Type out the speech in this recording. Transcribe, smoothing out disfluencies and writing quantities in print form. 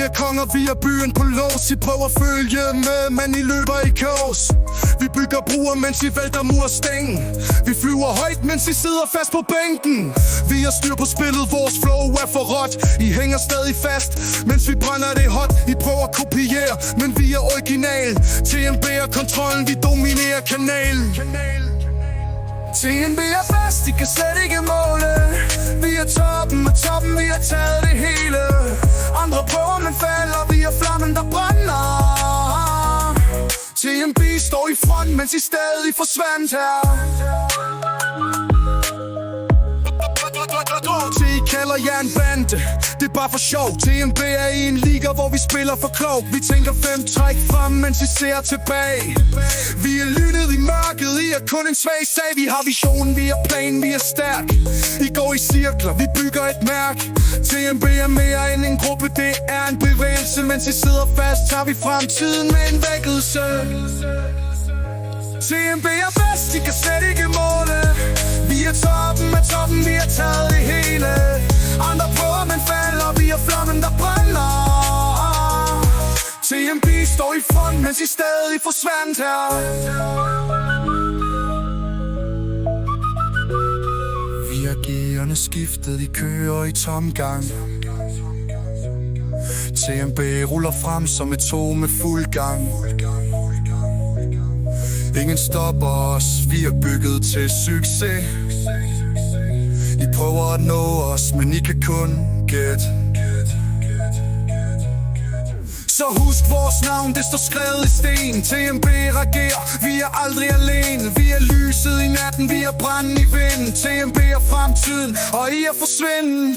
er konger, vi er byen på lås. I prøver at følge med, men I løber i kaos. Vi bygger broer, mens I vælter mursten. Vi flyver højt, mens I sidder fast på bænken. Vi har styr på spillet, vores flow er for råt. I hænger stadig fast, mens vi brænder det hot. I prøver at kopiere, men vi er original. TNB er kontrollen, vi dominerer kanalen. TNB er fast, de kan slet ikke måle. Vi er toppen af toppen, vi har taget det hele. Andre prøver, men falder, vi er flammen, der brænder. TNB står i front, mens I stadig forsvandt her. I kalder jer en bande, det er bare for sjov. TNB er i en liga, hvor vi spiller for klog. Vi tænker 5 træk frem, mens I ser tilbage. Vi er lynet i mørket, I er kun en svag sag. Vi har visionen, vi er planen, vi er stærk. I går i cirkler, vi bygger et mærke. TNB er mere end en gruppe, det er en bevægelse. Mens I sidder fast, tager vi fremtiden med en vækkelse. TNB er bedst, de kan slet ikke måle. Vi er toppen af toppen, vi har taget det hele. Andre prøver, men falder, vi er flammen, der brænder. TNB står i front, mens I stadig forsvandt her. Viagerne skiftet, de kører i tomgang. TNB ruller frem som et tog med fuld gang. Ingen stopper os, vi er bygget til succes. I prøver at nå os, men I kan kun gætte. Så husk vores navn, det står skrevet i sten. TNB regerer, vi er aldrig alene. Vi er lyset i natten, vi er branden i vinden. TNB er fremtiden, og I er forsvinden.